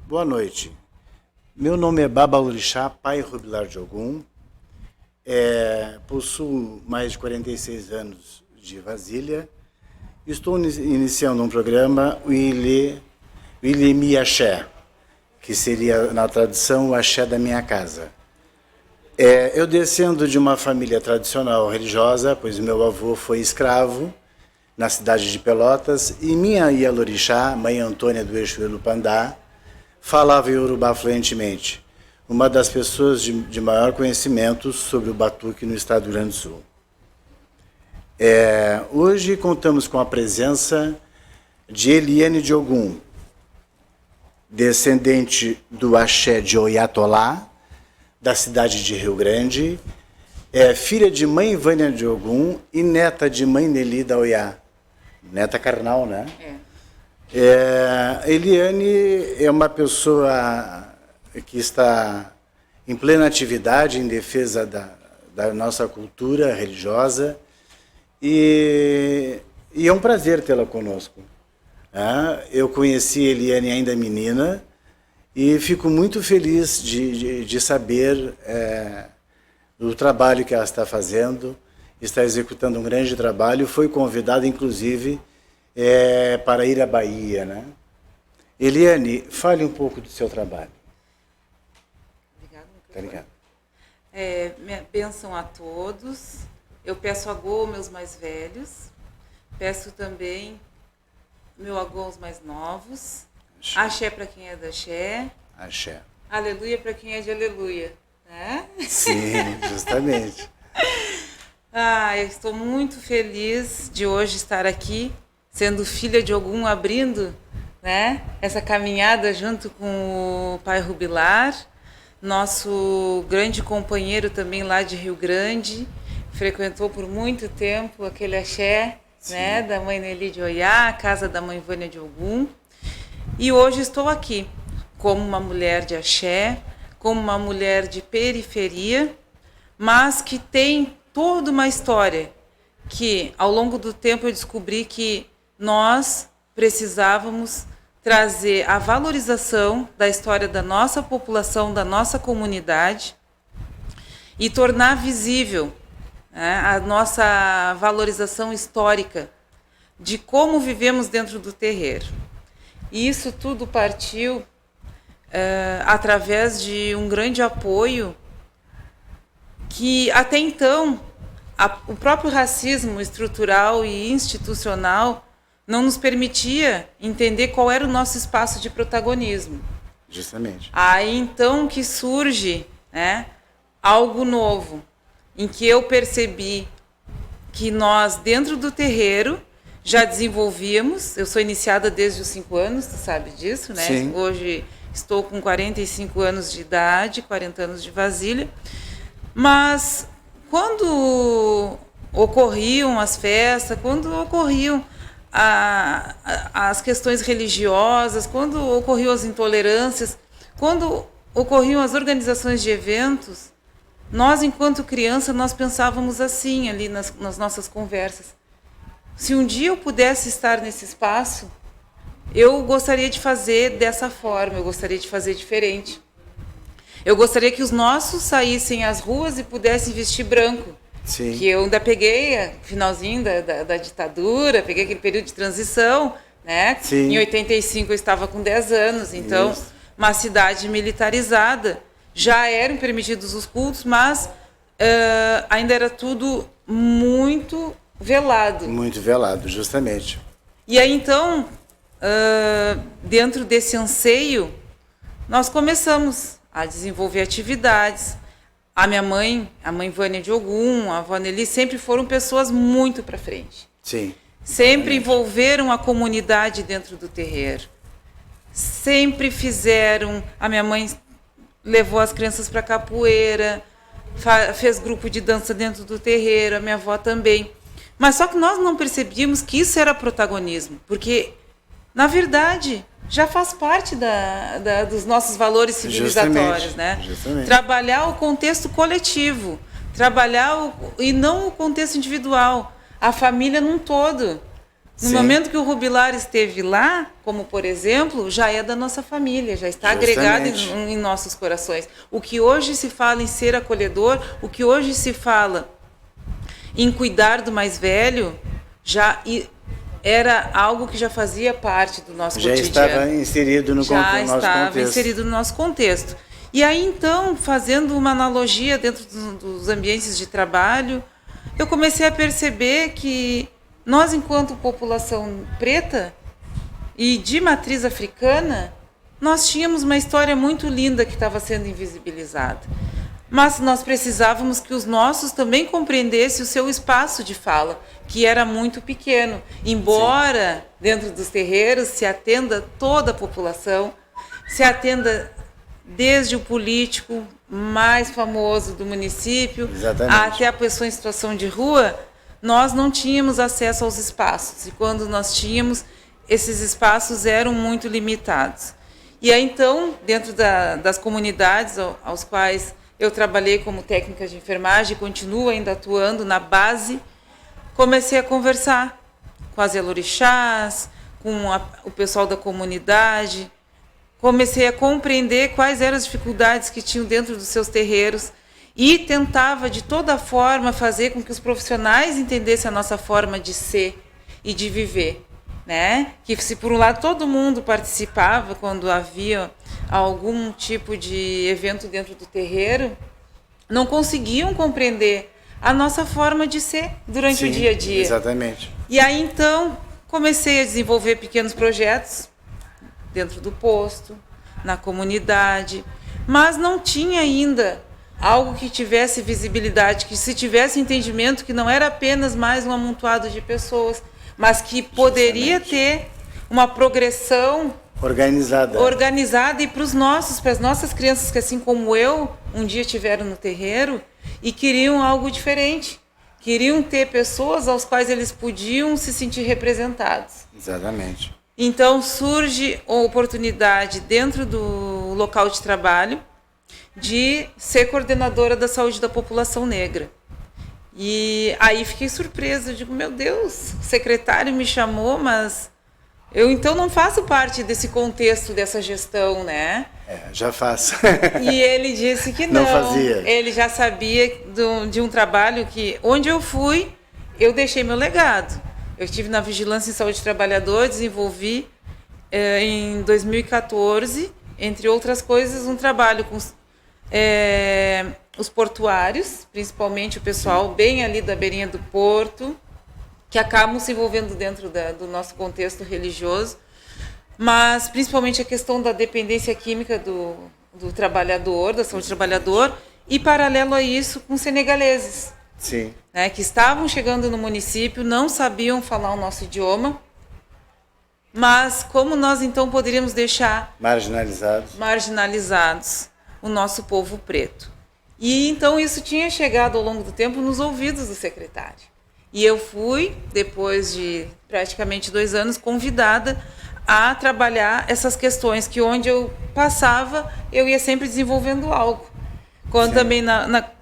Boa noite. Meu nome é Baba Orixá, pai Rubilar de Ogum. Possuo mais de 46 anos de vasilha. Estou iniciando um programa, o Ilimi Axé, que seria, na tradução, o axé da minha casa. Eu descendo de uma família tradicional religiosa, pois meu avô foi escravo na cidade de Pelotas, e minha Ialorixá, mãe Antônia do Eixo Elupandá, falava Iorubá fluentemente, uma das pessoas de maior conhecimento sobre o batuque no estado do Rio Grande do Sul. Hoje contamos com a presença de Eliane de Ogum, descendente do axé de Oiatolá, da cidade de Rio Grande, filha de mãe Vânia de Ogum e neta de mãe Nelly da Oiá. Neta carnal, né? Eliane é uma pessoa que está em plena atividade em defesa da nossa cultura religiosa e é um prazer tê-la conosco. Eu conheci Eliane ainda menina e fico muito feliz de saber do trabalho que ela está fazendo, está executando um grande trabalho, foi convidada inclusive para ir à Bahia, né? Eliane, fale um pouco do seu trabalho. Obrigada. Bênção a todos. Eu peço agô aos meus mais velhos. Peço também meu agô aos mais novos. Axé para quem é da axé. Axé. Aleluia para quem é de aleluia. Né? Sim, justamente. Eu estou muito feliz de hoje estar aqui, sendo filha de Ogum, abrindo, né, essa caminhada junto com o pai Rubilar, nosso grande companheiro também lá de Rio Grande, frequentou por muito tempo aquele axé, né, da mãe Nelly de Oiá, a casa da mãe Vânia de Ogum. E hoje estou aqui como uma mulher de axé, como uma mulher de periferia, mas que tem toda uma história que, ao longo do tempo, eu descobri que nós precisávamos trazer a valorização da história da nossa população, da nossa comunidade e tornar visível, né, a nossa valorização histórica de como vivemos dentro do terreiro. E isso tudo partiu através de um grande apoio que, até então, o próprio racismo estrutural e institucional não nos permitia entender qual era o nosso espaço de protagonismo. Justamente. Aí, então, que surge, né, algo novo, em que eu percebi que nós, dentro do terreiro, já desenvolvíamos. Eu sou iniciada desde os 5 anos, tu sabe disso, né? Sim. Hoje estou com 45 anos de idade, 40 anos de vasilha. Mas quando ocorriam as festas, quando ocorriam as questões religiosas, quando ocorriam as intolerâncias, quando ocorriam as organizações de eventos, nós, enquanto criança, nós pensávamos assim ali nas nossas conversas. Se um dia eu pudesse estar nesse espaço, eu gostaria de fazer dessa forma, eu gostaria de fazer diferente. Eu gostaria que os nossos saíssem às ruas e pudessem vestir branco. Sim. Que eu ainda peguei o finalzinho da ditadura, peguei aquele período de transição, né? Sim. Em 85 eu estava com 10 anos, então, Isso. Uma cidade militarizada, já eram permitidos os cultos, mas ainda era tudo muito velado. Muito velado, justamente. E aí, então, dentro desse anseio, nós começamos a desenvolver atividades. A minha mãe, a mãe Vânia de Ogum, a avó Nelly, sempre foram pessoas muito para frente. Sim. Sempre envolveram a comunidade dentro do terreiro. sempre fizeram. A minha mãe levou as crianças para capoeira, fez grupo de dança dentro do terreiro, a minha avó também. Mas só que nós não percebíamos que isso era protagonismo, porque, na verdade, já faz parte dos nossos valores civilizatórios, né? Justamente. Trabalhar o contexto coletivo, e não o contexto individual, a família num todo. No momento que o Rubilar esteve lá, como por exemplo, já é da nossa família, já está agregado em nossos corações. O que hoje se fala em ser acolhedor, o que hoje se fala em cuidar do mais velho, já era algo que já fazia parte do nosso cotidiano. Já estava inserido no nosso contexto. Já estava inserido no nosso contexto. E aí, então, fazendo uma analogia dentro dos ambientes de trabalho, eu comecei a perceber que nós, enquanto população preta e de matriz africana, nós tínhamos uma história muito linda que estava sendo invisibilizada. Mas nós precisávamos que os nossos também compreendessem o seu espaço de fala, que era muito pequeno. Embora dentro dos terreiros se atenda toda a população, se atenda desde o político mais famoso do município, até a pessoa em situação de rua, nós não tínhamos acesso aos espaços. E quando nós tínhamos, esses espaços eram muito limitados. E aí, então, dentro das comunidades aos quais eu trabalhei como técnica de enfermagem, continuo ainda atuando na base, comecei a conversar com as elorixás, com o pessoal da comunidade, comecei a compreender quais eram as dificuldades que tinham dentro dos seus terreiros e tentava, de toda forma, fazer com que os profissionais entendessem a nossa forma de ser e de viver, né? Que se, por um lado, todo mundo participava quando havia algum tipo de evento dentro do terreiro, não conseguiam compreender a nossa forma de ser durante o dia a dia. Exatamente. E aí, então, comecei a desenvolver pequenos projetos dentro do posto, na comunidade, mas não tinha ainda algo que tivesse visibilidade, que se tivesse entendimento que não era apenas mais um amontoado de pessoas, mas que poderia ter uma progressão organizada e para as nossas crianças que, assim como eu, um dia estiveram no terreiro e queriam algo diferente. Queriam ter pessoas aos quais eles podiam se sentir representados. Exatamente. Então surge a oportunidade dentro do local de trabalho de ser coordenadora da saúde da população negra. E aí fiquei surpresa, eu digo, meu Deus, o secretário me chamou, mas eu então não faço parte desse contexto, dessa gestão, né? Já faço. E ele disse que não fazia. Ele já sabia de um trabalho que, onde eu fui, eu deixei meu legado. Eu estive na Vigilância em Saúde do Trabalhador, desenvolvi em 2014, entre outras coisas, um trabalho com os portuários, principalmente o pessoal bem ali da beirinha do porto, que acabam se envolvendo dentro do nosso contexto religioso, mas principalmente a questão da dependência química do trabalhador, da saúde do trabalhador, e paralelo a isso com senegaleses. Sim. Né, que estavam chegando no município, não sabiam falar o nosso idioma, mas como nós então poderíamos deixar marginalizados o nosso povo preto. E então isso tinha chegado ao longo do tempo nos ouvidos do secretário. E eu fui, depois de praticamente 2 anos, convidada a trabalhar essas questões, que onde eu passava, eu ia sempre desenvolvendo algo. Quando Sim. também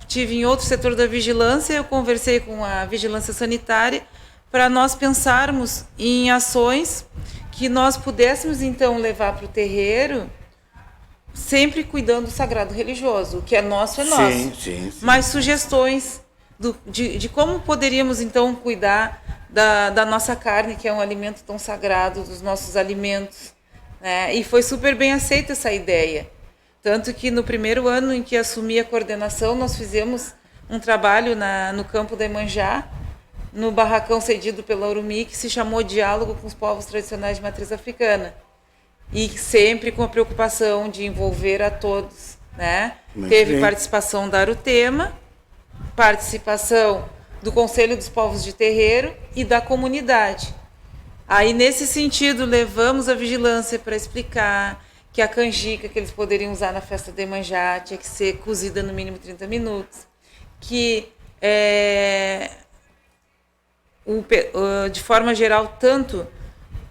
tive em outro setor da vigilância, eu conversei com a vigilância sanitária para nós pensarmos em ações que nós pudéssemos então levar para o terreiro, sempre cuidando do sagrado religioso. O que é nosso é nosso. Sim. Mas sugestões de como poderíamos então cuidar da nossa carne, que é um alimento tão sagrado, dos nossos alimentos, né? E foi super bem aceita essa ideia. Tanto que no primeiro ano em que assumi a coordenação, nós fizemos um trabalho no campo da Iemanjá, no barracão cedido pela Urumi, que se chamou Diálogo com os Povos Tradicionais de Matriz Africana. E sempre com a preocupação de envolver a todos, né? Teve participação da Arutema, participação do Conselho dos Povos de Terreiro e da comunidade. Aí, nesse sentido, levamos a vigilância para explicar que a canjica que eles poderiam usar na festa de Iemanjá tinha que ser cozida no mínimo 30 minutos, que, de forma geral, tanto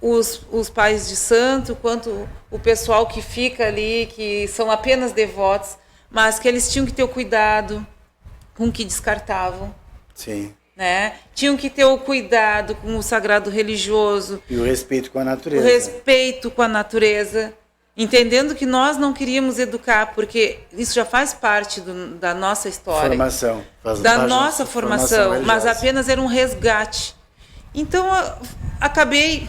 os pais de santo quanto o pessoal que fica ali, que são apenas devotos, mas que eles tinham que ter o cuidado com o que descartavam. Sim. Né? Tinham que ter o cuidado com o sagrado religioso. E o respeito com a natureza. O respeito com a natureza. Entendendo que nós não queríamos educar, porque isso já faz parte da nossa história. Formação. Da nossa formação, mas apenas era um resgate. Então, acabei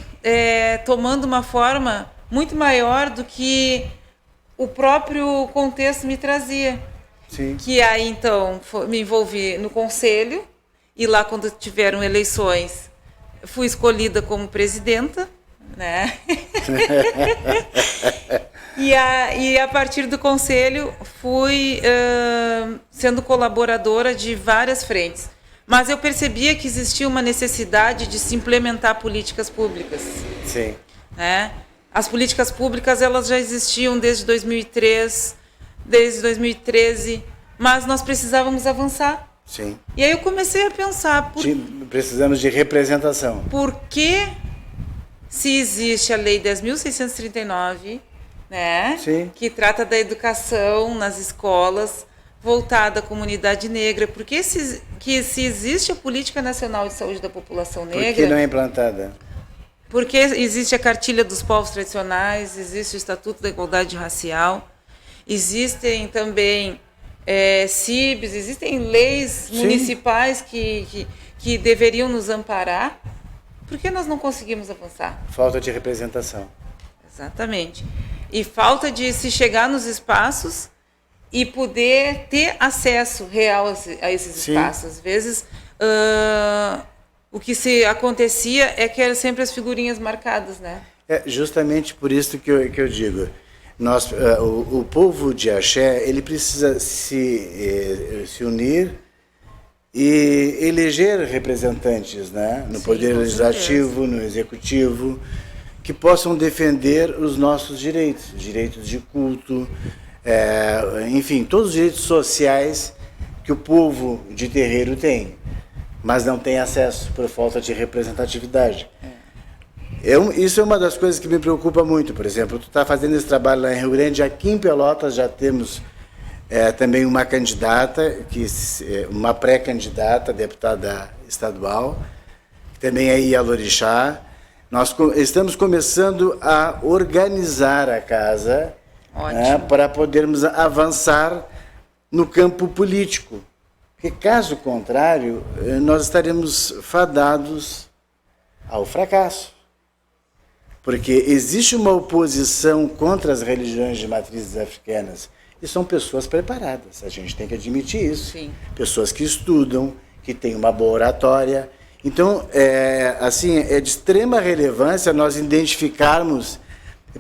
tomando uma forma muito maior do que o próprio contexto me trazia. Sim. Que aí, então, me envolvi no conselho, e lá, quando tiveram eleições, fui escolhida como presidenta, né? E a partir do conselho, fui sendo colaboradora de várias frentes. Mas eu percebia que existia uma necessidade de se implementar políticas públicas. Sim. Né? As políticas públicas, elas já existiam desde 2003, desde 2013, mas nós precisávamos avançar. Sim. E aí eu comecei a pensar... Precisamos de representação. Por que, se existe a Lei 10.639, né, que trata da educação nas escolas, voltada à comunidade negra, porque se existe a Política Nacional de Saúde da População Negra... Por que não é implantada? Porque existe a Cartilha dos Povos Tradicionais, existe o Estatuto da Igualdade Racial, existem também CIBs, existem leis municipais que deveriam nos amparar. Por que nós não conseguimos avançar? Falta de representação. Exatamente. E falta de se chegar nos espaços e poder ter acesso real a esses espaços. Às vezes, o que se acontecia é que eram sempre as figurinhas marcadas, né? É justamente por isso que eu digo. O povo de Axé, ele precisa se unir e eleger representantes, né? No Poder Legislativo, no Executivo, que possam defender os nossos direitos de culto, enfim, todos os direitos sociais que o povo de terreiro tem, mas não tem acesso por falta de representatividade. Isso é uma das coisas que me preocupa muito. Por exemplo, tu está fazendo esse trabalho lá em Rio Grande, aqui em Pelotas já temos também uma candidata, uma pré-candidata, deputada estadual, que também é Ialorixá. Nós estamos começando a organizar a casa, né, para podermos avançar no campo político. Porque, caso contrário, nós estaremos fadados ao fracasso. Porque existe uma oposição contra as religiões de matrizes africanas, e são pessoas preparadas, a gente tem que admitir isso. Sim. Pessoas que estudam, que têm uma boa oratória. Então, é de extrema relevância nós identificarmos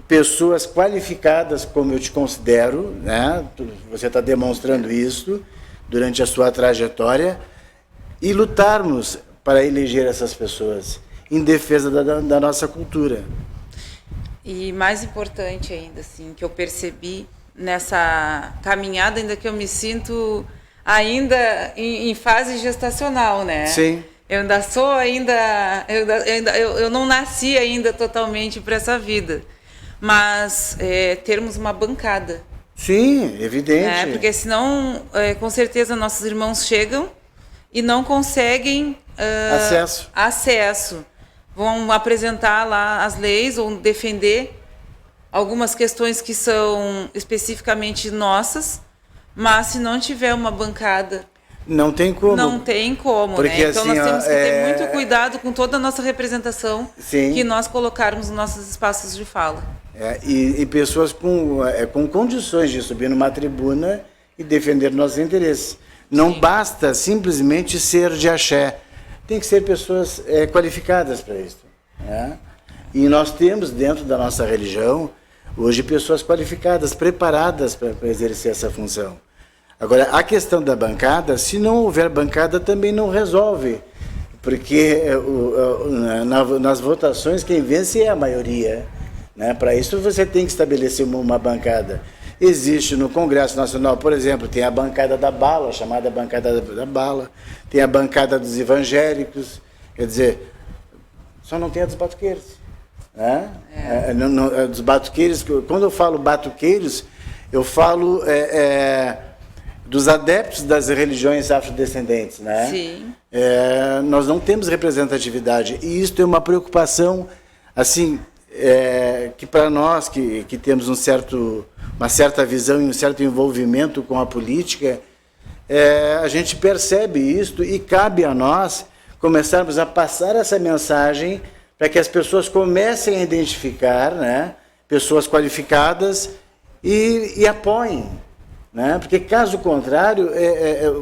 pessoas qualificadas, como eu te considero, né? Você está demonstrando isso durante a sua trajetória, e lutarmos para eleger essas pessoas em defesa da nossa cultura. E mais importante ainda, assim, que eu percebi nessa caminhada, ainda que eu me sinto ainda em fase gestacional, né? Sim. Eu ainda sou eu não nasci ainda totalmente para essa vida, mas termos uma bancada. Sim, evidente. Porque senão, com certeza, nossos irmãos chegam e não conseguem acesso. Vão apresentar lá as leis ou defender algumas questões que são especificamente nossas, mas se não tiver uma bancada... Não tem como. Não tem como, porque, né? Então assim, nós temos que ter muito cuidado com toda a nossa representação que nós colocarmos nos nossos espaços de fala. E pessoas com condições de subir numa tribuna e defender nossos interesses. Não basta simplesmente ser de axé. Tem que ser pessoas qualificadas para isso. Né? E nós temos dentro da nossa religião, hoje, pessoas qualificadas, preparadas para exercer essa função. Agora, a questão da bancada, se não houver bancada, também não resolve. porque nas votações quem vence é a maioria, né? Para isso você tem que estabelecer uma bancada. Existe no Congresso Nacional, por exemplo, tem a bancada da bala, chamada bancada da bala, tem a bancada dos evangélicos, quer dizer, só não tem a dos batuqueiros. Né? Dos batuqueiros, quando eu falo batuqueiros, eu falo dos adeptos das religiões afrodescendentes. Né? Sim. Nós não temos representatividade, e isso é uma preocupação, assim, que para nós que temos uma certa visão e um certo envolvimento com a política, a gente percebe isso e cabe a nós começarmos a passar essa mensagem para que as pessoas comecem a identificar, né, pessoas qualificadas e apoiem. Né? Porque, caso contrário,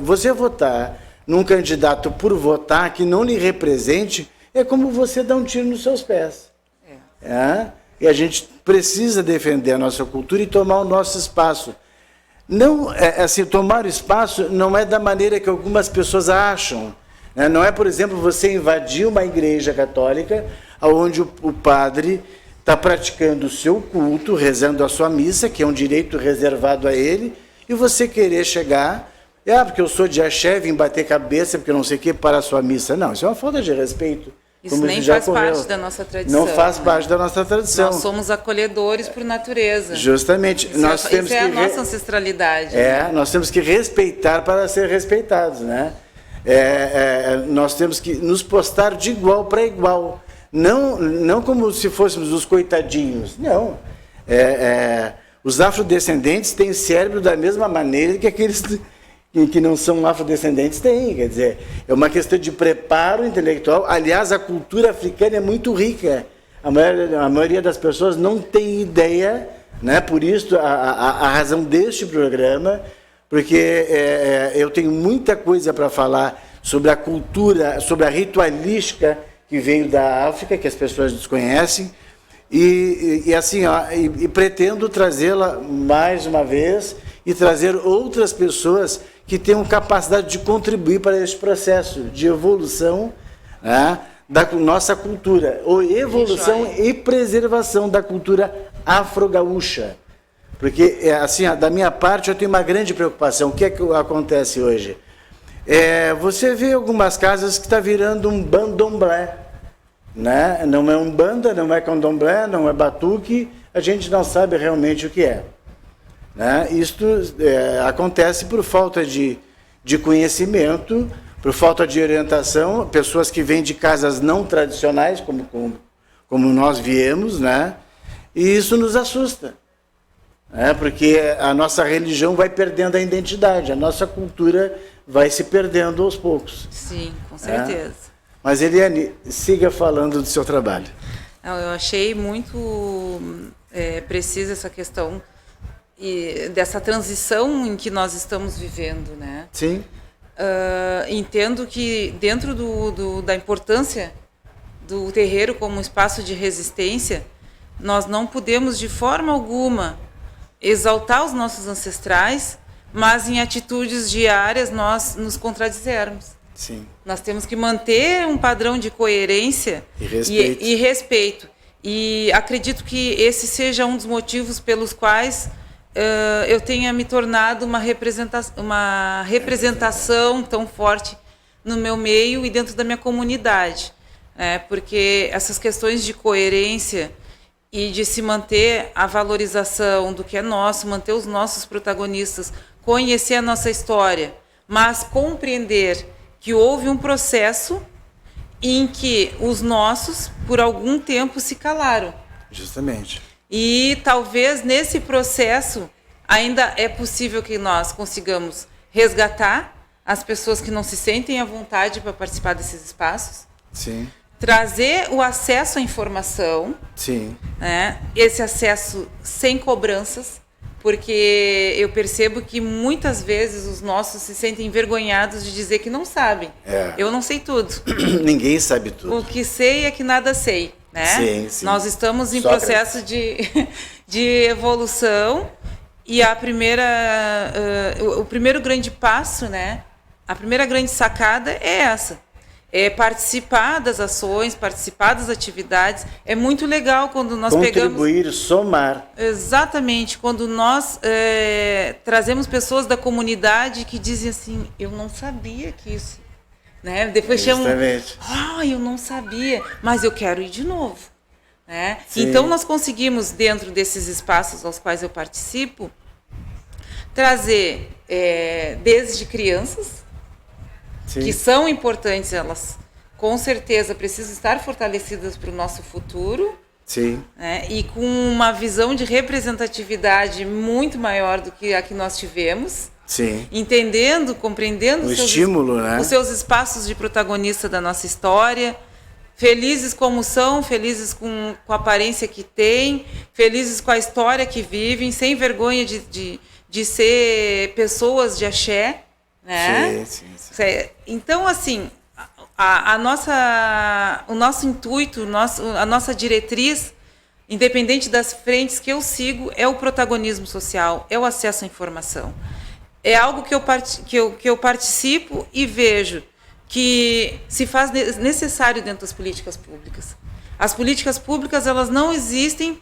você votar num candidato por votar que não lhe represente é como você dar um tiro nos seus pés. E a gente precisa defender a nossa cultura e tomar o nosso espaço. Não, assim, tomar o espaço não é da maneira que algumas pessoas acham. Né? Não é, por exemplo, você invadir uma igreja católica onde o padre está praticando o seu culto, rezando a sua missa, que é um direito reservado a ele, e você querer chegar, porque eu sou de axé, vim bater cabeça, porque eu não sei o que, para a sua missa. Não, isso é uma falta de respeito. Isso nem faz parte da nossa tradição. Não faz parte da nossa tradição. Nós somos acolhedores por natureza. Justamente. Isso é a nossa ancestralidade. Nós temos que respeitar para ser respeitados. Né? Nós temos que nos postar de igual para igual. Não como se fôssemos os coitadinhos. Não. Os afrodescendentes têm cérebro da mesma maneira que aqueles que não são afrodescendentes têm, quer dizer, é uma questão de preparo intelectual. Aliás, a cultura africana é muito rica, a maioria das pessoas não tem ideia, né? Por isso a razão deste programa, porque eu tenho muita coisa para falar sobre a cultura, sobre a ritualística que veio da África, que as pessoas desconhecem, e assim, e pretendo trazê-la mais uma vez e trazer outras pessoas que tenham capacidade de contribuir para esse processo de evolução, né, da nossa cultura, ou evolução e preservação da cultura afro-gaúcha. Porque, assim, da minha parte, eu tenho uma grande preocupação. O que é que acontece hoje? Você vê algumas casas que está virando um bandomblé. Né? Não é umbanda, não é candomblé, não é batuque, a gente não sabe realmente o que é. Né? Isto acontece por falta de conhecimento, por falta de orientação, pessoas que vêm de casas não tradicionais, como nós viemos, né? E isso nos assusta, né? Porque a nossa religião vai perdendo a identidade, a nossa cultura vai se perdendo aos poucos. Sim, com certeza. Mas, Eliane, siga falando do seu trabalho. Eu achei muito precisa essa questão dessa transição em que nós estamos vivendo, né? Sim. Entendo que dentro da importância do terreiro como espaço de resistência, nós não podemos de forma alguma exaltar os nossos ancestrais, mas em atitudes diárias nós nos contradizermos. Sim. Nós temos que manter um padrão de coerência e respeito. E acredito que esse seja um dos motivos pelos quais eu tenha me tornado uma representação tão forte no meu meio e dentro da minha comunidade. Porque essas questões de coerência e de se manter a valorização do que é nosso, manter os nossos protagonistas, conhecer a nossa história, mas compreender que houve um processo em que os nossos, por algum tempo, se calaram. Justamente. E talvez nesse processo ainda é possível que nós consigamos resgatar as pessoas que não se sentem à vontade para participar desses espaços. Sim. Trazer o acesso à informação. Sim. Né? Esse acesso sem cobranças, porque eu percebo que muitas vezes os nossos se sentem envergonhados de dizer que não sabem. Eu não sei tudo. Ninguém sabe tudo. O que sei é que nada sei. Né? Sim, sim. Nós estamos em processo de evolução e o primeiro grande passo, né? A primeira grande sacada é essa. participar das ações, participar das atividades. É muito legal quando nós contribuir, somar. Exatamente, quando nós trazemos pessoas da comunidade que dizem assim, eu não sabia que isso, né? Depois chamam, eu não sabia, mas eu quero ir de novo, né? Então nós conseguimos, dentro desses espaços aos quais eu participo, trazer desde crianças, que são importantes, elas com certeza precisam estar fortalecidas para o nosso futuro. Sim. Né? E com uma visão de representatividade muito maior do que a que nós tivemos. Sim. Entendendo, compreendendo os seus espaços de protagonista da nossa história. Felizes como são, felizes com a aparência que têm, felizes com a história que vivem, sem vergonha de ser pessoas de axé. Né? Sim. Então, assim, o nosso intuito, a nossa diretriz, independente das frentes que eu sigo, é o protagonismo social, é o acesso à informação. É algo que eu participo e vejo que se faz necessário dentro das políticas públicas. As políticas públicas, elas não existem,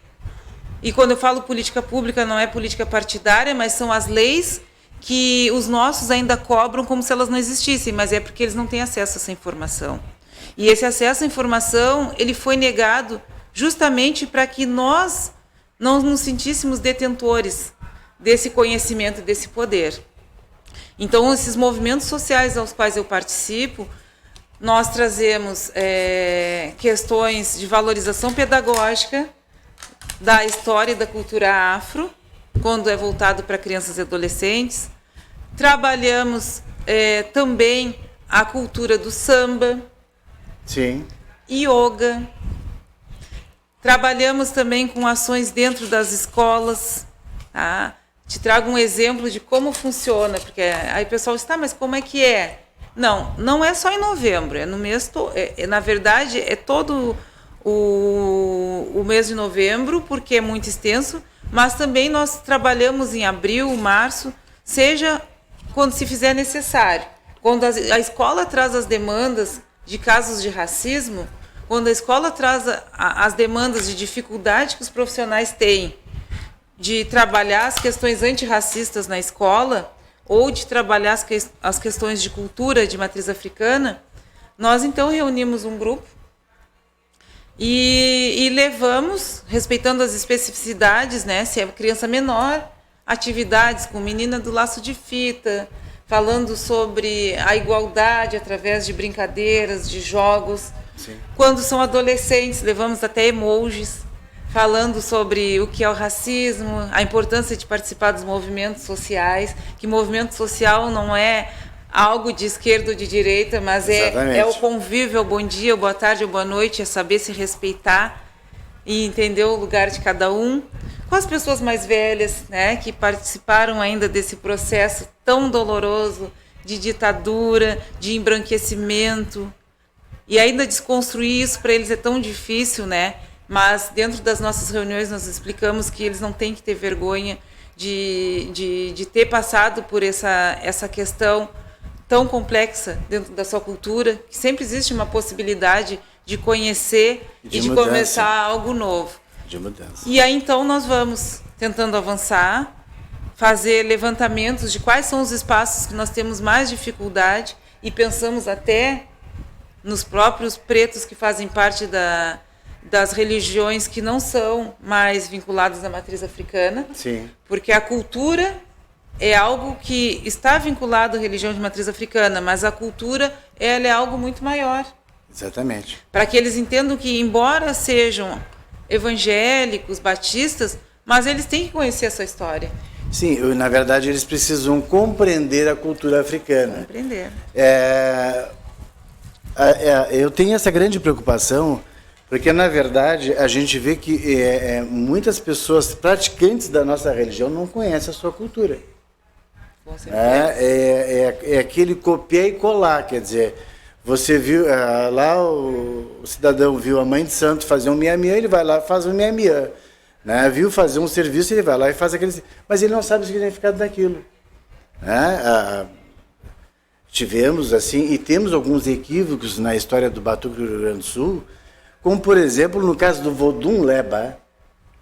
e quando eu falo política pública, não é política partidária, mas são as leis que os nossos ainda cobram como se elas não existissem, mas é porque eles não têm acesso a essa informação. E esse acesso à informação, ele foi negado justamente para que nós não nos sentíssemos detentores desse conhecimento, desse poder. Então, esses movimentos sociais aos quais eu participo, nós trazemos questões de valorização pedagógica da história e da cultura afro, quando é voltado para crianças e adolescentes. Trabalhamos também a cultura do samba, sim, yoga. Trabalhamos também com ações dentro das escolas. Tá? Te trago um exemplo de como funciona, porque aí o pessoal diz, tá, mas como é que é? Não é só em novembro, é no mês na verdade, é todo o mês de novembro, porque é muito extenso, mas também nós trabalhamos em abril, março, seja quando se fizer necessário. Quando a escola traz as demandas de casos de racismo, quando a escola traz as demandas de dificuldade que os profissionais têm de trabalhar as questões antirracistas na escola, ou de trabalhar as questões de cultura de matriz africana, nós então reunimos um grupo e levamos, respeitando as especificidades, né, se é criança menor, atividades com menina do laço de fita, falando sobre a igualdade através de brincadeiras, de jogos. Sim. Quando são adolescentes, levamos até emojis, falando sobre o que é o racismo, a importância de participar dos movimentos sociais, que movimento social não é algo de esquerda ou de direita, mas é o convívio, é o bom dia, boa tarde, boa noite, é saber se respeitar e entender o lugar de cada um. Com as pessoas mais velhas, né, que participaram ainda desse processo tão doloroso de ditadura, de embranquecimento, e ainda desconstruir isso para eles é tão difícil, né? Mas dentro das nossas reuniões nós explicamos que eles não têm que ter vergonha de ter passado por essa questão tão complexa dentro da sua cultura, que sempre existe uma possibilidade de conhecer e de começar algo novo. De mudança. E aí então nós vamos tentando avançar, fazer levantamentos de quais são os espaços que nós temos mais dificuldade e pensamos até nos próprios pretos que fazem parte das religiões que não são mais vinculadas à matriz africana. Sim. Porque a cultura é algo que está vinculado à religião de matriz africana, mas a cultura ela é algo muito maior. Exatamente. Para que eles entendam que, embora sejam evangélicos, batistas, mas eles têm que conhecer essa história. Sim, na verdade eles precisam compreender a cultura africana. Compreender. Eu tenho essa grande preocupação, porque na verdade a gente vê que muitas pessoas praticantes da nossa religião não conhecem a sua cultura. Com certeza. É aquele copiar e colar, quer dizer, você viu, lá o cidadão viu a mãe de santo fazer um miamiã, ele vai lá e faz um miamiã. Né? Viu fazer um serviço, ele vai lá e faz aquele... Mas ele não sabe o significado daquilo. Né? tivemos assim, e temos alguns equívocos na história do Batuque do Rio Grande do Sul, como, por exemplo, no caso do Vodun Leba,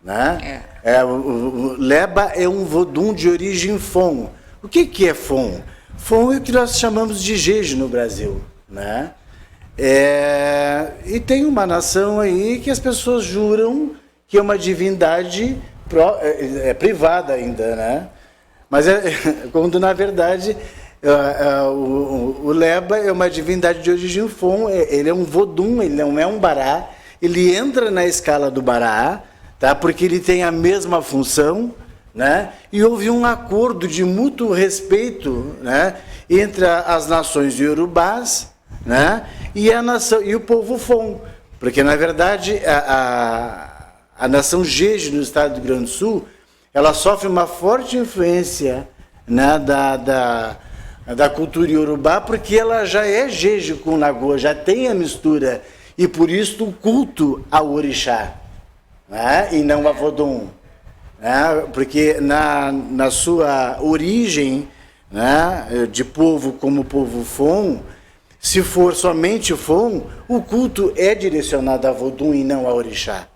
né? O Leba é um Vodun de origem Fon. O que é Fon? Fon é o que nós chamamos de jeje no Brasil, né? E tem uma nação aí que as pessoas juram que é uma divindade privada ainda, né? Mas quando na verdade o Leba é uma divindade de origem Fon, ele é um Vodun, ele não é um Bará, ele entra na escala do Bará, tá? Porque ele tem a mesma função, né? E houve um acordo de mútuo respeito, né, entre as nações iorubás, né, e o povo Fon, porque na verdade a nação Jeje no estado do Rio Grande do Sul, ela sofre uma forte influência, né, da cultura iorubá, porque ela já é Jeje com Nagô, já tem a mistura, e por isso o culto ao orixá, né, e não a Vodun, né, porque na sua origem, né, de povo como povo Fon, se for somente Fon, o culto é direcionado a Vodun e não a orixá,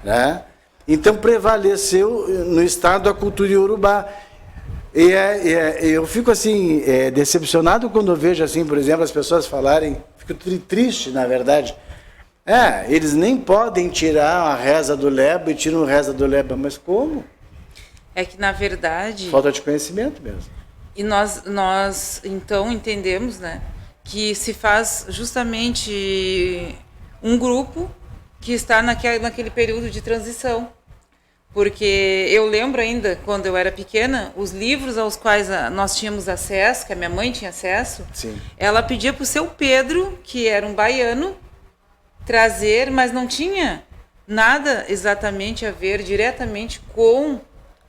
né? Então prevaleceu no estado a cultura iorubá. E eu fico assim decepcionado quando eu vejo assim, por exemplo, as pessoas falarem, fico triste na verdade. Eles nem podem tirar a reza do Leba e tiram a reza do Leba, mas como? É que na verdade... Falta de conhecimento mesmo. E nós então entendemos, né, que se faz justamente um grupo que está naquele período de transição. Porque eu lembro ainda, quando eu era pequena, os livros aos quais nós tínhamos acesso, que a minha mãe tinha acesso, sim, ela pedia para o seu Pedro, que era um baiano, trazer, mas não tinha nada exatamente a ver diretamente com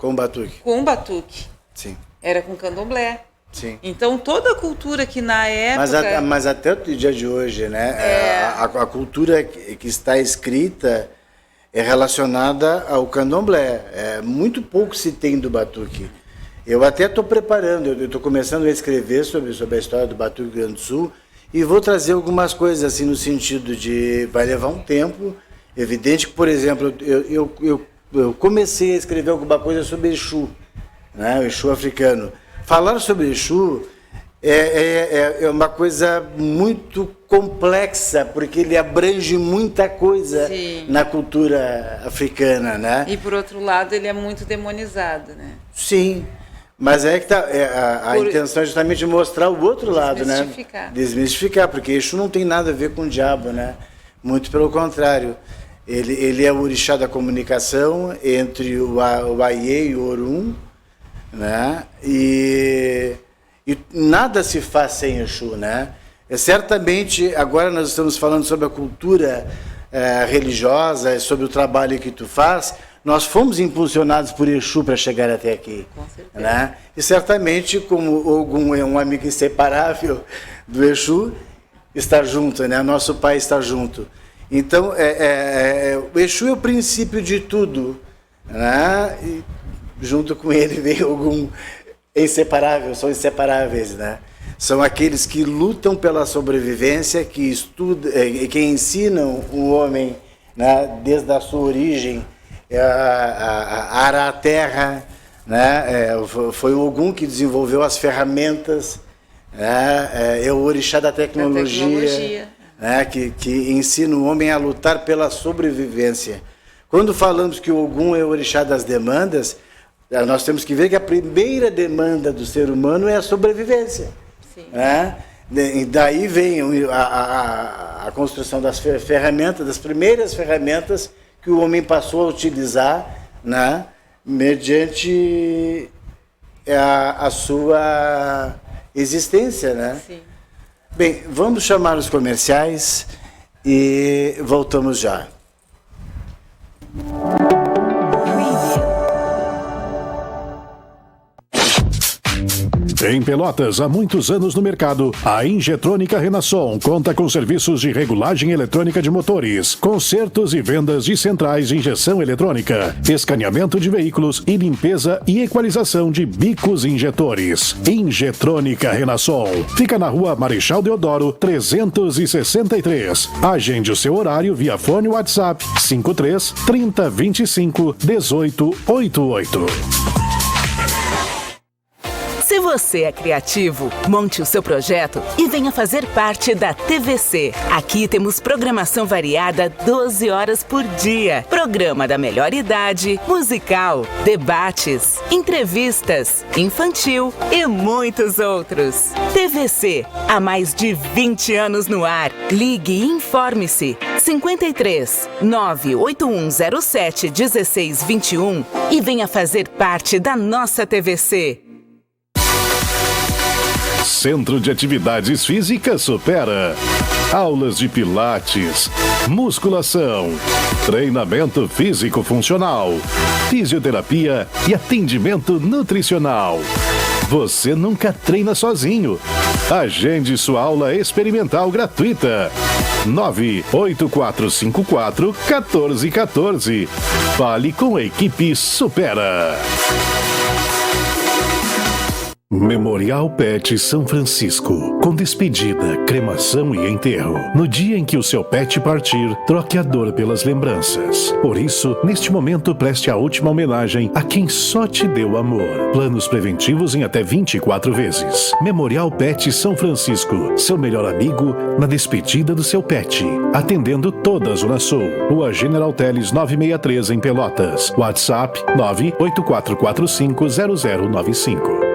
o batuque. Com o batuque. Sim. Era com candomblé. Sim. Então toda a cultura que na época... Mas até o dia de hoje, né? A cultura que está escrita é relacionada ao candomblé. Muito pouco se tem do batuque. Eu até estou preparando, eu estou começando a escrever sobre a história do Batuque do Rio Grande do Sul e vou trazer algumas coisas assim no sentido de vai levar um tempo. Evidente que, por exemplo, eu comecei a escrever alguma coisa sobre Exu, né? O Exu africano. Falar sobre Exu é uma coisa muito complexa, porque ele abrange muita coisa, sim, na cultura africana, né? E por outro lado, ele é muito demonizado, né? Sim, mas é que tá, a intenção é justamente mostrar o outro lado, né? Desmistificar, porque Exu não tem nada a ver com o diabo, né? Muito pelo contrário. Ele é o orixá da comunicação entre o Aie e o Orum, né? E nada se faz sem Exu, né? Certamente, agora nós estamos falando sobre a cultura religiosa, sobre o trabalho que tu faz, nós fomos impulsionados por Exu para chegar até aqui. Com certeza. Né? E certamente, como Ogum é um amigo inseparável do Exu, está junto, né? Nosso pai está junto. Então, o Exu é o princípio de tudo, né? E junto com ele vem Ogum inseparável, são inseparáveis, né? São aqueles que lutam pela sobrevivência, que estudam, que ensinam o homem, né, desde a sua origem a arar a terra, né? Foi o Ogum que desenvolveu as ferramentas, né? É o orixá da tecnologia. Né, que ensina o homem a lutar pela sobrevivência. Quando falamos que o Ogum é o orixá das demandas, nós temos que ver que a primeira demanda do ser humano é a sobrevivência. Sim. Né? E daí vem a construção das ferramentas, das primeiras ferramentas que o homem passou a utilizar, né, mediante a sua existência, né? Sim. Bem, vamos chamar os comerciais e voltamos já. Em Pelotas, há muitos anos no mercado, a Injetrônica Renasson conta com serviços de regulagem eletrônica de motores, consertos e vendas de centrais de injeção eletrônica, escaneamento de veículos e limpeza e equalização de bicos injetores. Injetrônica Renasson. Fica na rua Marechal Deodoro, 363. Agende o seu horário via fone WhatsApp 53 30 25 18 88. Se você é criativo, monte o seu projeto e venha fazer parte da TVC. Aqui temos programação variada 12 horas por dia. Programa da melhor idade, musical, debates, entrevistas, infantil e muitos outros. TVC, há mais de 20 anos no ar. Ligue e informe-se. 53 98107 1621 e venha fazer parte da nossa TVC. Centro de Atividades Físicas Supera. Aulas de pilates, musculação, treinamento físico-funcional, fisioterapia e atendimento nutricional. Você nunca treina sozinho. Agende sua aula experimental gratuita. 98454-1414. Fale com a equipe Supera. Memorial Pet São Francisco. Com despedida, cremação e enterro. No dia em que o seu pet partir, troque a dor pelas lembranças. Por isso, neste momento, preste a última homenagem a quem só te deu amor. Planos preventivos em até 24 vezes. Memorial Pet São Francisco. Seu melhor amigo na despedida do seu pet. Atendendo toda a Zona Sul. Rua General Teles 963 em Pelotas. WhatsApp 984450095.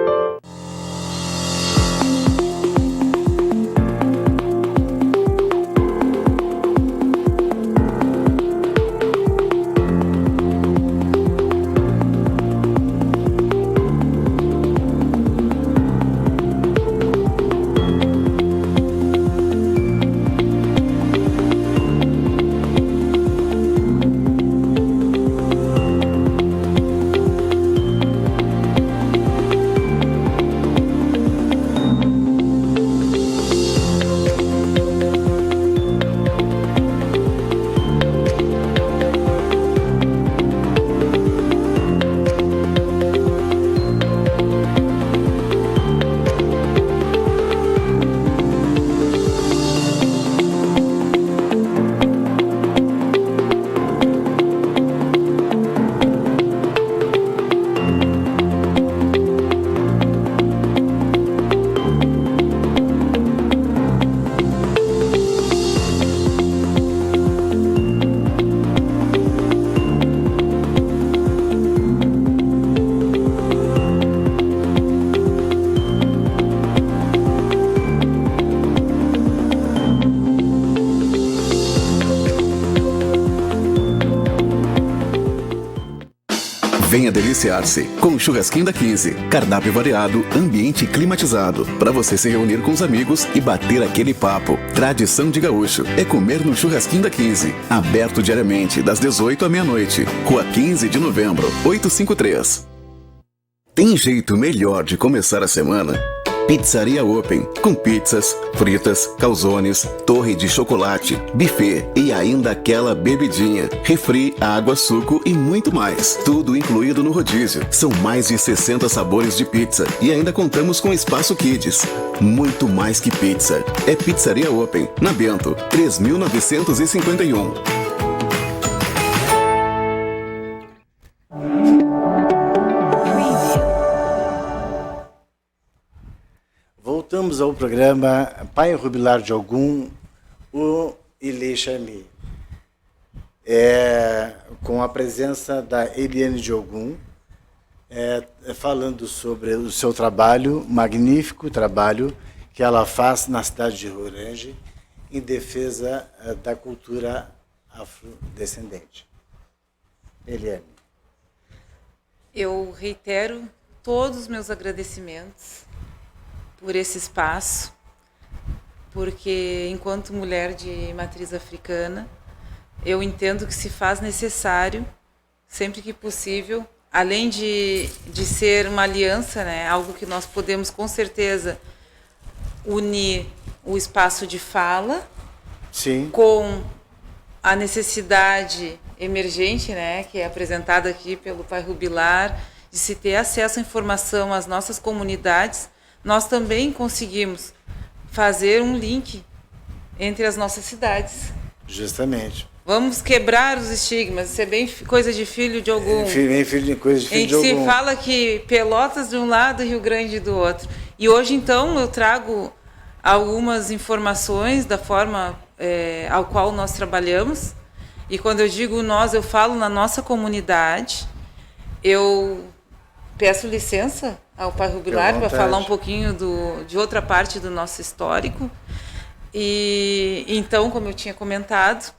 Venha deliciar-se com o Churrasquinho da 15. Cardápio variado, ambiente climatizado. Para você se reunir com os amigos e bater aquele papo. Tradição de gaúcho é comer no Churrasquinho da 15. Aberto diariamente, das 18 à meia-noite. Rua 15 de Novembro, 853. Tem jeito melhor de começar a semana? Pizzaria Open, com pizzas, fritas, calzones, torre de chocolate, buffet e ainda aquela bebidinha, refri, água, suco e muito mais. Tudo incluído no rodízio. São mais de 60 sabores de pizza e ainda contamos com espaço kids. Muito mais que pizza. É Pizzaria Open, na Bento, 3951. Voltamos ao programa Pai Rubilar de Ogum, o Ilê Charmi. Com a presença da Eliane de Ogum, falando sobre o seu trabalho, magnífico trabalho que ela faz na cidade de Rourange em defesa da cultura afrodescendente. Eliane. Eu reitero todos os meus agradecimentos por esse espaço, porque enquanto mulher de matriz africana, eu entendo que se faz necessário, sempre que possível, além de ser uma aliança, né, algo que nós podemos com certeza unir o espaço de fala Sim. com a necessidade emergente, né, que é apresentada aqui pelo Pai Rubilar, de se ter acesso à informação às nossas comunidades, nós também conseguimos fazer um link entre as nossas cidades. Justamente. Vamos quebrar os estigmas, isso é bem coisa de filho de algum. Bem filho de coisa de filho de algum. Se fala que Pelotas de um lado e Rio Grande do outro. E hoje, então, eu trago algumas informações da forma ao qual nós trabalhamos. E quando eu digo nós, eu falo na nossa comunidade. Eu peço licença ao Pai Rubilar para falar um pouquinho de outra parte do nosso histórico. E então, como eu tinha comentado,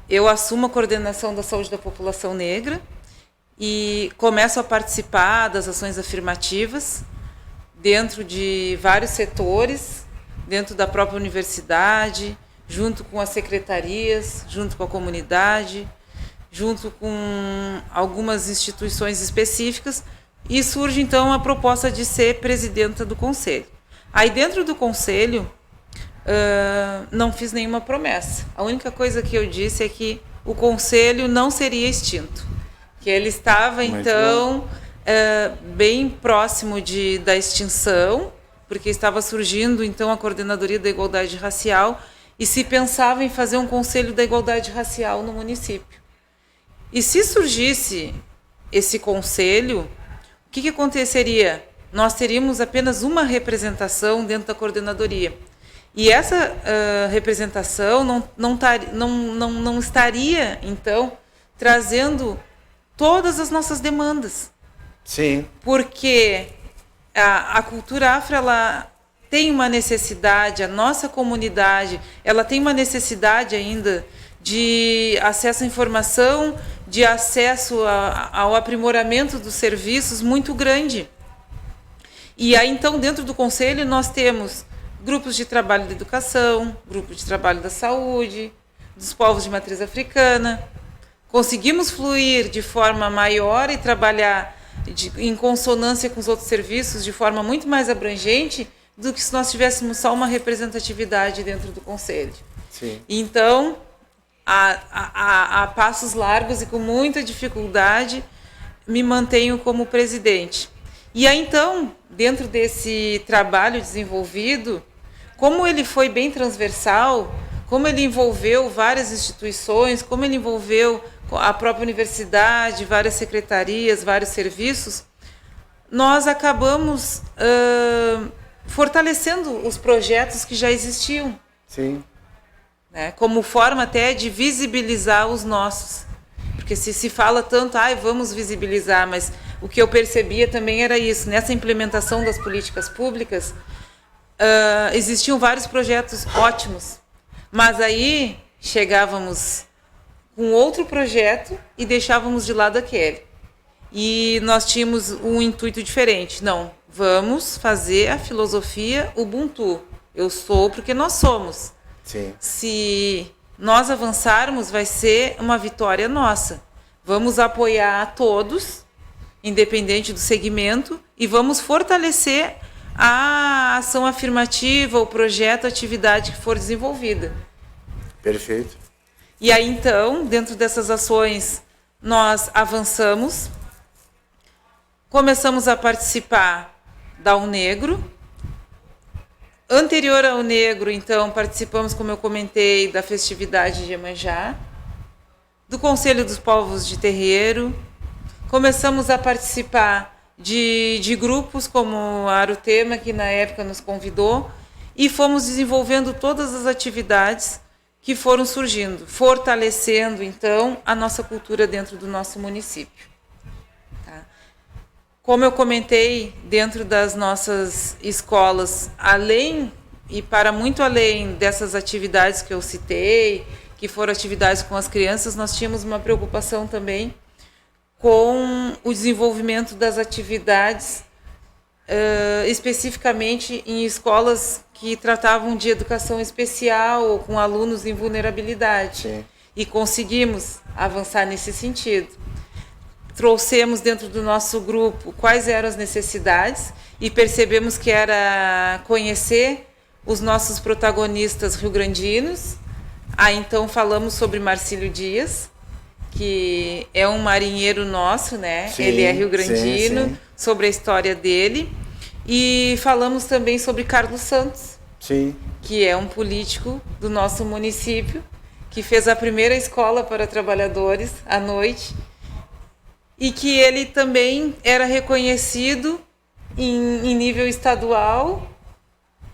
eu assumo a coordenação da saúde da população negra e começo a participar das ações afirmativas dentro de vários setores, dentro da própria universidade, junto com as secretarias, junto com a comunidade, junto com algumas instituições específicas, e surge então a proposta de ser presidenta do conselho. Aí dentro do conselho, não fiz nenhuma promessa. A única coisa que eu disse é que o conselho não seria extinto, que ele estava então bem próximo da extinção, porque estava surgindo então a Coordenadoria da Igualdade Racial e se pensava em fazer um Conselho da Igualdade Racial no município. E se surgisse esse conselho, o que aconteceria? Nós teríamos apenas uma representação dentro da coordenadoria. E essa representação não estaria, então, trazendo todas as nossas demandas. Sim. Porque a cultura afro, ela tem uma necessidade, a nossa comunidade, ela tem uma necessidade ainda de acesso à informação, de acesso ao aprimoramento dos serviços muito grande. E aí, então, dentro do Conselho, nós temos grupos de trabalho da educação, grupos de trabalho da saúde, dos povos de matriz africana. Conseguimos fluir de forma maior e trabalhar em consonância com os outros serviços de forma muito mais abrangente do que se nós tivéssemos só uma representatividade dentro do Conselho. Sim. Então, a passos largos e com muita dificuldade, me mantenho como presidente. E aí, então, dentro desse trabalho desenvolvido, como ele foi bem transversal, como ele envolveu várias instituições, como ele envolveu a própria universidade, várias secretarias, vários serviços, nós acabamos fortalecendo os projetos que já existiam. Sim. Né, como forma até de visibilizar os nossos. Porque se fala tanto, vamos visibilizar, mas o que eu percebia também era isso. Nessa implementação das políticas públicas, existiam vários projetos ótimos, mas aí chegávamos com outro projeto e deixávamos de lado aquele. E nós tínhamos um intuito diferente. Não, vamos fazer a filosofia Ubuntu. Eu sou porque nós somos. Sim. Se nós avançarmos, vai ser uma vitória nossa. Vamos apoiar a todos, independente do segmento, e vamos fortalecer a ação afirmativa, o projeto, a atividade que for desenvolvida. Perfeito. E aí, então, dentro dessas ações, nós avançamos, começamos a participar da UNegro. Anterior ao Negro, então, participamos, como eu comentei, da festividade de Iemanjá, do Conselho dos Povos de Terreiro. Começamos a participar de grupos como a Arutema, que na época nos convidou, e fomos desenvolvendo todas as atividades que foram surgindo, fortalecendo, então, a nossa cultura dentro do nosso município. Tá? Como eu comentei, dentro das nossas escolas, além e para muito além dessas atividades que eu citei, que foram atividades com as crianças, nós tínhamos uma preocupação também com o desenvolvimento das atividades, especificamente em escolas que tratavam de educação especial ou com alunos em vulnerabilidade. Sim. E conseguimos avançar nesse sentido. trouxemos dentro do nosso grupo quais eram as necessidades e percebemos que era conhecer os nossos protagonistas rio-grandinos. Aí então falamos sobre Marcílio Dias, que é um marinheiro nosso, né? Sim, ele é rio-grandino, sim. sobre a história dele. E falamos também sobre Carlos Santos, Sim. que é um político do nosso município, que fez a primeira escola para trabalhadores à noite, e que ele também era reconhecido em nível estadual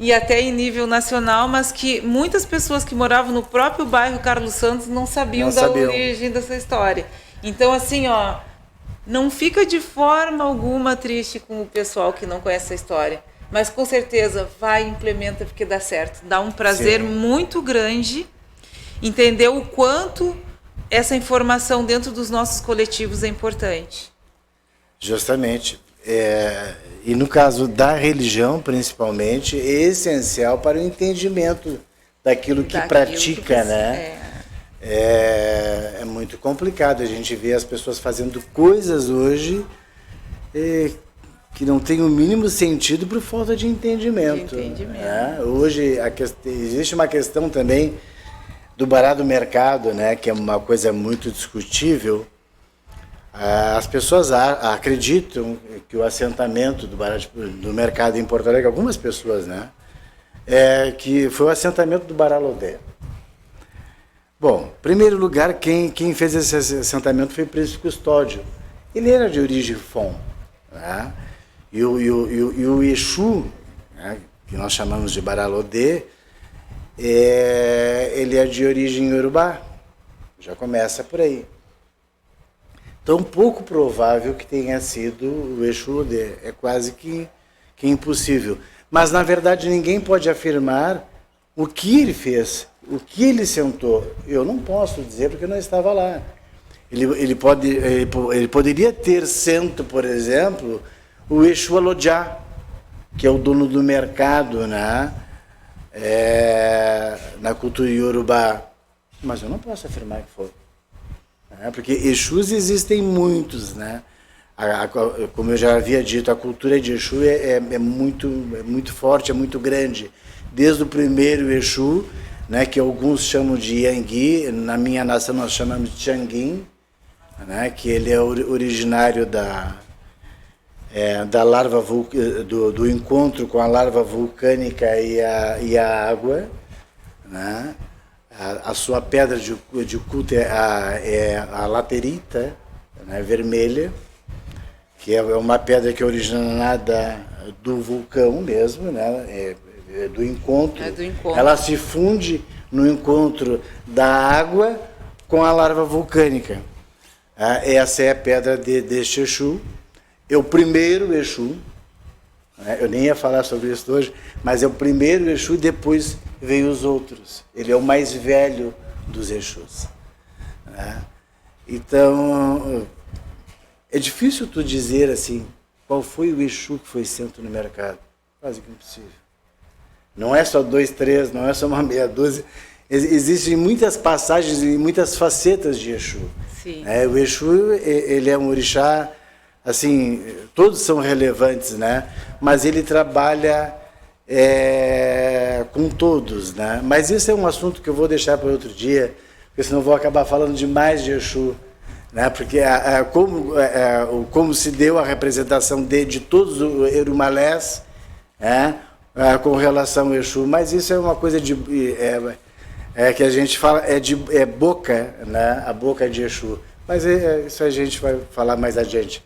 e até em nível nacional, mas que muitas pessoas que moravam no próprio bairro Carlos Santos não sabiam da origem dessa história. Então, assim, ó, não fica de forma alguma triste com o pessoal que não conhece essa história, mas com certeza vai e implementa porque dá certo. Dá um prazer muito grande entender o quanto essa informação dentro dos nossos coletivos é importante. Justamente. E no caso da religião, principalmente, é essencial para o entendimento daquilo que pratica, né? É muito complicado. A gente vê as pessoas fazendo coisas hoje que não tem o mínimo sentido por falta de entendimento. Né? Hoje existe uma questão também do barato do mercado, né, que é uma coisa muito discutível. As pessoas acreditam que o assentamento do mercado em Porto Alegre, algumas pessoas, né, que foi o assentamento do Baralodé. Bom, em primeiro lugar, quem fez esse assentamento foi o Príncipe Custódio. Ele era de origem Fon, né, e o Exu, né, que nós chamamos de Baralodé, ele é de origem iorubá, já começa por aí. Então, pouco provável que tenha sido o Exu Odê, é quase que impossível. Mas, na verdade, ninguém pode afirmar o que ele fez, o que ele sentou. Eu não posso dizer porque eu não estava lá. Ele poderia ter sento, por exemplo, o Exu Alodjá, que é o dono do mercado, né? Na cultura iorubá, mas eu não posso afirmar que foi, porque Exus existem muitos, né? Como eu já havia dito, a cultura de Exu é muito forte, é muito grande, desde o primeiro Exu, né, que alguns chamam de Yangui, na minha nação nós chamamos de Tianguim, né, que ele é originário da larva do encontro com a larva vulcânica e a água, né? A sua pedra de culto é a laterita, né, vermelha, que é uma pedra que é originada do vulcão mesmo, né, do encontro. Ela se funde no encontro da água com a larva vulcânica. Essa é a pedra deste Exu. É o primeiro Exu, né? Eu nem ia falar sobre isso hoje, mas é o primeiro Exu, depois veio os outros. Ele é o mais velho dos Exus, né? Então, é difícil tu dizer assim, qual foi o Exu que foi centro no mercado. Quase que impossível. Não é só 2, 3, não é só uma meia dúzia. Existem muitas passagens e muitas facetas de Exu. Sim. O Exu, ele é um orixá, assim, todos são relevantes, né? Mas ele trabalha com todos, né? Mas isso é um assunto que eu vou deixar para outro dia, porque senão eu vou acabar falando demais de Exu, né? Porque como se deu a representação de todos os erumalés, com relação ao Exu, mas isso é uma coisa que a gente fala, é boca, né? A boca de Exu. Mas isso a gente vai falar mais adiante.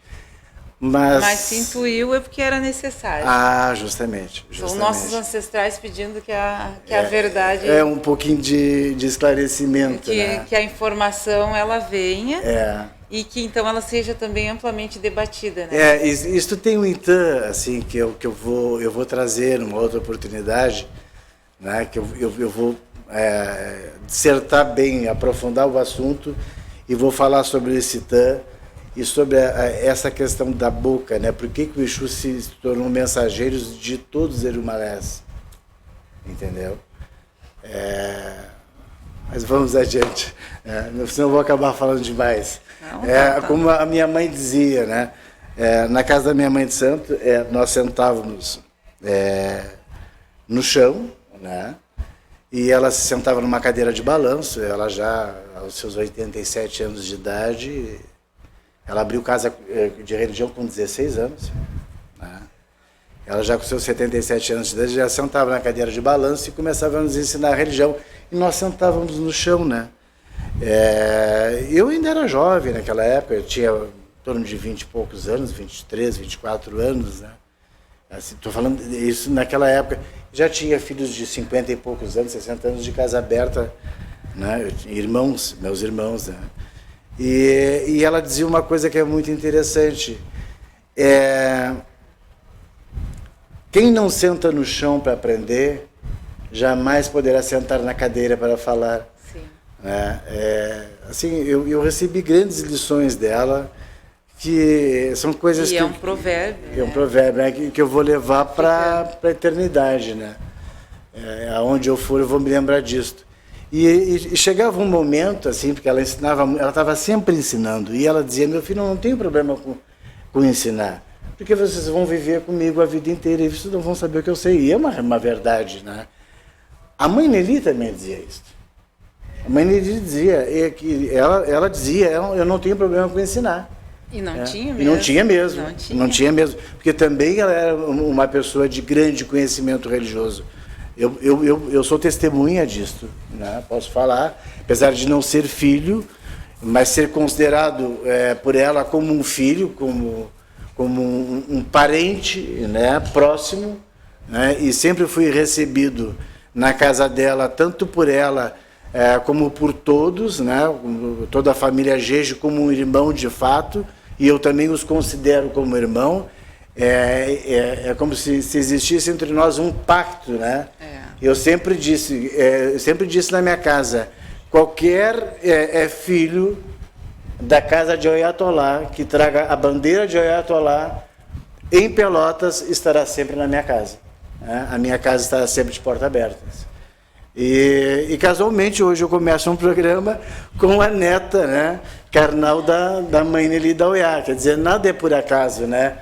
Mas se intuiu é porque era necessário. Justamente. São nossos ancestrais pedindo que a verdade... um pouquinho de esclarecimento, né? Que a informação ela venha e que então ela seja também amplamente debatida, né? Isso tem um ITAM, assim, que eu vou trazer numa outra oportunidade, né? Que eu vou dissertar bem, aprofundar o assunto e vou falar sobre esse ITAM e sobre essa questão da boca, né? Por que o Exu se tornou mensageiros de todos os erumalés, entendeu? Mas vamos adiante, senão eu vou acabar falando demais. Não, tá. Como a minha mãe dizia, né? Na casa da minha mãe de santo, nós sentávamos no chão, né? E ela se sentava numa cadeira de balanço. Ela já, aos seus 87 anos de idade, ela abriu casa de religião com 16 anos, né? Ela já com seus 77 anos de idade já sentava na cadeira de balanço e começava a nos ensinar a religião. E nós sentávamos no chão, né? Eu ainda era jovem naquela época, eu tinha em torno de 20 e poucos anos, 23, 24 anos, né? Estou falando isso naquela época. Já tinha filhos de 50 e poucos anos, 60 anos de casa aberta, né? Eu tinha meus irmãos, né? E ela dizia uma coisa que é muito interessante. Quem não senta no chão para aprender, jamais poderá sentar na cadeira para falar. Sim. Assim, eu recebi grandes lições dela, que são coisas que... é um provérbio. É um provérbio, né? que eu vou levar para a eternidade, né? Aonde eu for, eu vou me lembrar disso. E chegava um momento, assim, porque ela ensinava, ela estava sempre ensinando, e ela dizia: meu filho, não tem problema com ensinar, porque vocês vão viver comigo a vida inteira e vocês não vão saber o que eu sei. E é uma verdade, né? A mãe Nelly também dizia isso. A mãe Nelly dizia que ela dizia: eu não tenho problema com ensinar. E não tinha mesmo. E não tinha mesmo. Porque também ela era uma pessoa de grande conhecimento religioso. Eu sou testemunha disso, né? Posso falar, apesar de não ser filho, mas ser considerado por ela como um filho, como um parente, né, próximo, né? E sempre fui recebido na casa dela, tanto por ela como por todos, né? Toda a família Gege como um irmão de fato, e eu também os considero como irmão. É como se existisse entre nós um pacto, né? Eu sempre disse na minha casa: qualquer filho da casa de Oyatolá que traga a bandeira de Oyatolá em Pelotas estará sempre na minha casa, né? A minha casa estará sempre de portas abertas. E casualmente hoje eu começo um programa com a neta, né, carnal da mãe Nelly da Oiá. Quer dizer, nada é por acaso, né?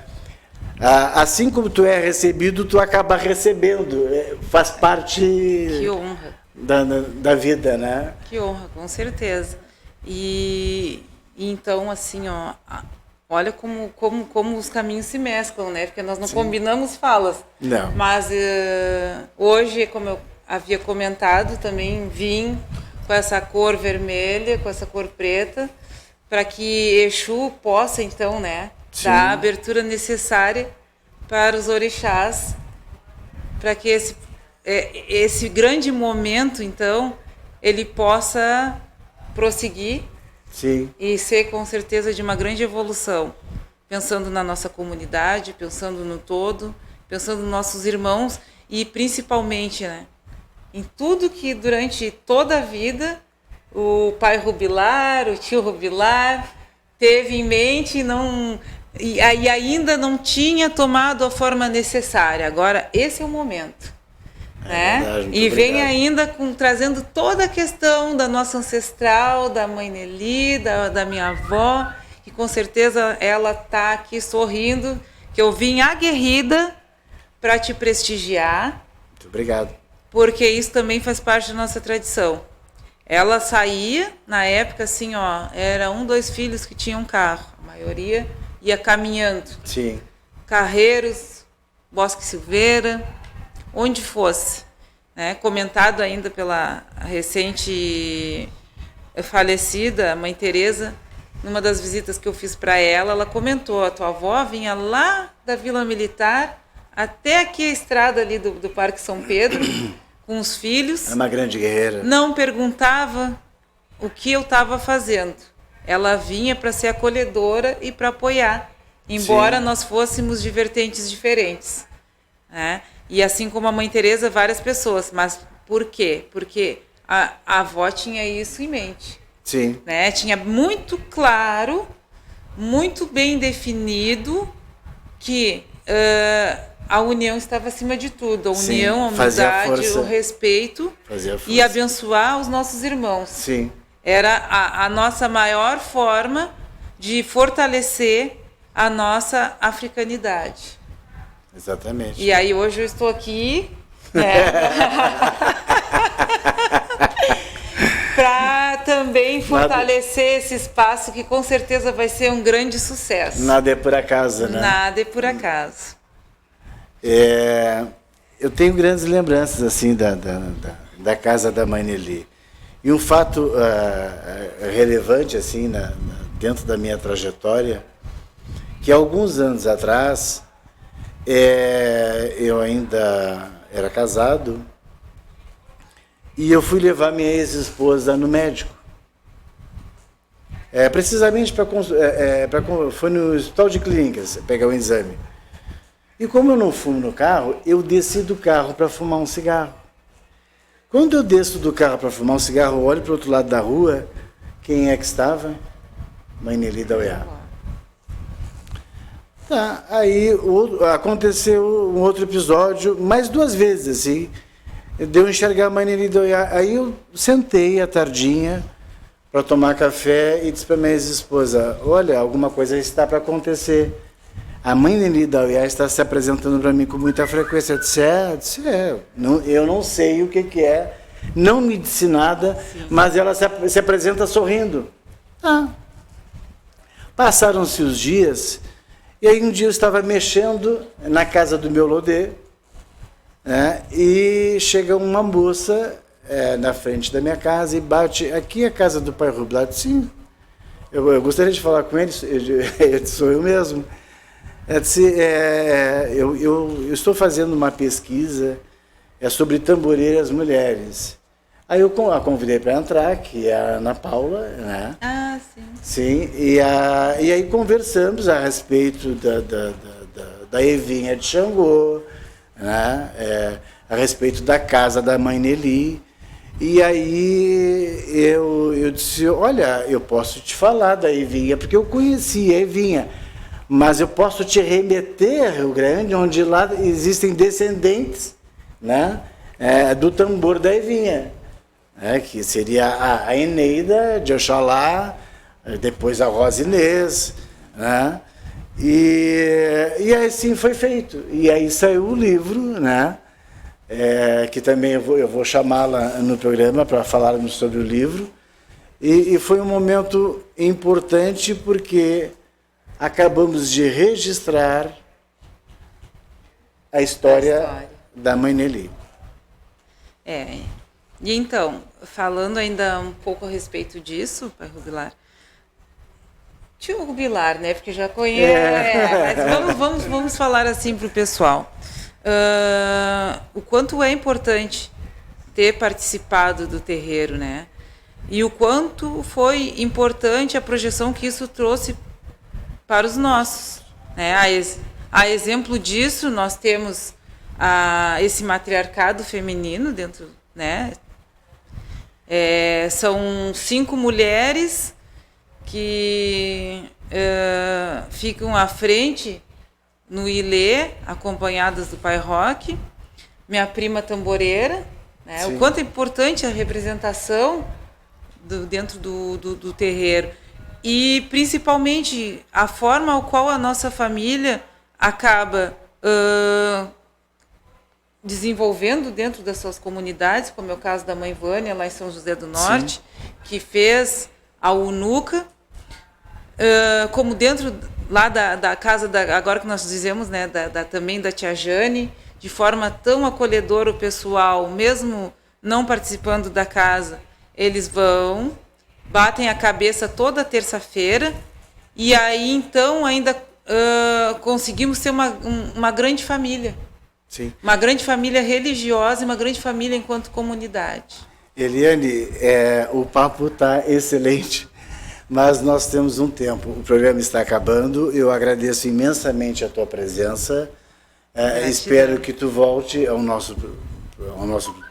Assim como tu é recebido, tu acaba recebendo. Faz parte... Que honra. Da vida, né? Que honra, com certeza. E então, assim, ó, olha como os caminhos se mesclam, né? Porque nós não combinamos falas. Não. Mas hoje, como eu havia comentado, também vim com essa cor vermelha, com essa cor preta, para que Exu possa, então, né, dar a abertura necessária para os orixás, para que esse grande momento, então, ele possa prosseguir. Sim. E ser, com certeza, de uma grande evolução, pensando na nossa comunidade, pensando no todo, pensando nos nossos irmãos e, principalmente, né, em tudo que, durante toda a vida, o pai Rubilar, o tio Rubilar, teve em mente e ainda não tinha tomado a forma necessária. Agora, esse é o momento. Né? Verdade, e vem obrigado. ainda trazendo toda a questão da nossa ancestral, da mãe Nelly, da minha avó, que com certeza ela está aqui sorrindo, que eu vim aguerrida para te prestigiar. Muito obrigado. Porque isso também faz parte da nossa tradição. Ela saía, na época, assim, ó, era 2 filhos que tinham carro, a maioria ia caminhando. Sim. Carreiros, Bosque Silveira, onde fosse, né? Comentado ainda pela recente falecida Mãe Teresa, numa das visitas que eu fiz para ela comentou: a tua avó vinha lá da Vila Militar até aqui a estrada ali do Parque São Pedro, com os filhos. É uma grande guerreira. Não perguntava o que eu estava fazendo. Ela vinha para ser acolhedora e para apoiar, embora nós fôssemos de vertentes diferentes, né? E assim como a Mãe Teresa, várias pessoas. Mas por quê? Porque a avó tinha isso em mente. Sim. Né? Tinha muito claro, muito bem definido que a união estava acima de tudo. A Sim, união, a fazia amizade, força. o respeito Fazia força. e abençoar os nossos irmãos. Sim. Era a nossa maior forma de fortalecer a nossa africanidade. Exatamente. E aí hoje eu estou aqui, né, para também fortalecer esse espaço que com certeza vai ser um grande sucesso. Nada é por acaso, né? Nada é por acaso. Eu tenho grandes lembranças assim da casa da mãe Nelly. E um fato relevante assim dentro da minha trajetória, que alguns anos atrás eu ainda era casado e eu fui levar minha ex-esposa no médico. Precisamente foi no hospital de clínicas pegar um exame. E como eu não fumo no carro, eu desci do carro para fumar um cigarro. Quando eu desço do carro para fumar um cigarro, eu olho para o outro lado da rua, quem é que estava? Mãe Nelly Dauiá. Tá, aí aconteceu um outro episódio, mais 2 vezes, assim, deu enxergar a mãe Nelly Dauiá. Aí eu sentei à tardinha para tomar café e disse para minha ex-esposa, olha, alguma coisa está para acontecer. A mãe Nelly Dauiá está se apresentando para mim com muita frequência. Eu disse, eu não sei o que é, não me disse nada, mas ela se apresenta sorrindo. Passaram-se os dias, e aí um dia eu estava mexendo na casa do meu lodê, né, e chega uma moça na frente da minha casa e bate, aqui é a casa do pai Rubilar. Sim, eu gostaria de falar com ele, eu disse, sou eu mesmo. Ela disse, eu estou fazendo uma pesquisa sobre tamboreiras mulheres. Aí eu a convidei para entrar, que é a Ana Paula, né? Ah, sim. Sim, e aí conversamos a respeito da Evinha de Xangô, né? A respeito da casa da mãe Nelly. E aí eu disse, olha, eu posso te falar da Evinha, porque eu conheci a Evinha. Mas eu posso te remeter a Rio Grande, onde lá existem descendentes, né, do tambor da Evinha, que seria a Eneida de Oxalá, depois a Rosa Inês, né, e assim foi feito. E aí saiu o livro, né, que também eu vou chamá-la no programa para falarmos sobre o livro, e foi um momento importante porque acabamos de registrar a história da mãe Nelly. E então, falando ainda um pouco a respeito disso, pai Rubilar, tio Rubilar, né, porque já conhece, mas vamos falar assim para o pessoal. O quanto é importante ter participado do terreiro, né, e o quanto foi importante a projeção que isso trouxe para os nossos, né? A exemplo disso, nós temos esse matriarcado feminino dentro, né? São 5 mulheres que ficam à frente no Ilê, acompanhadas do pai Roque, minha prima tamboreira, né? O quanto é importante a representação dentro do terreiro. E, principalmente, a forma ao qual a nossa família acaba desenvolvendo dentro das suas comunidades, como é o caso da mãe Vânia, lá em São José do Norte, que fez a UNUCA, como dentro lá da casa, agora que nós dizemos, né, também da tia Jane, de forma tão acolhedora o pessoal, mesmo não participando da casa, eles vão, batem a cabeça toda terça-feira, e aí então ainda conseguimos ser uma grande família. Sim. Uma grande família religiosa e uma grande família enquanto comunidade. Eliane, o papo está excelente, mas nós temos um tempo. O programa está acabando. Eu agradeço imensamente a tua presença. Espero que tu volte ao nosso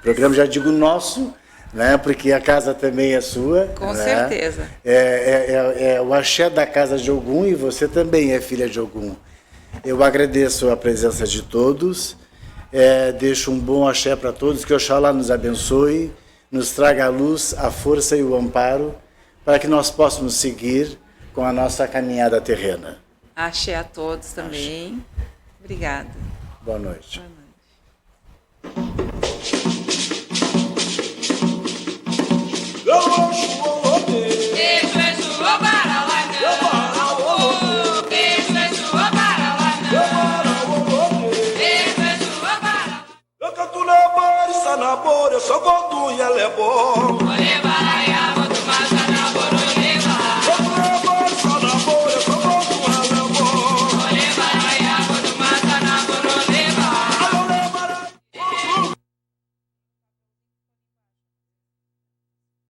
programa. Já digo nosso, né? Porque a casa também é sua. Com né? certeza. É o axé da casa de Ogum, e você também é filha de Ogum. Eu agradeço a presença de todos, deixo um bom axé para todos, que Oxalá nos abençoe, nos traga a luz, a força e o amparo, para que nós possamos seguir com a nossa caminhada terrena. Axé a todos também. Axé. Obrigada. Boa noite. Boa noite. Eu canto na bar, está na boa, eu sou gordo e ela é boa.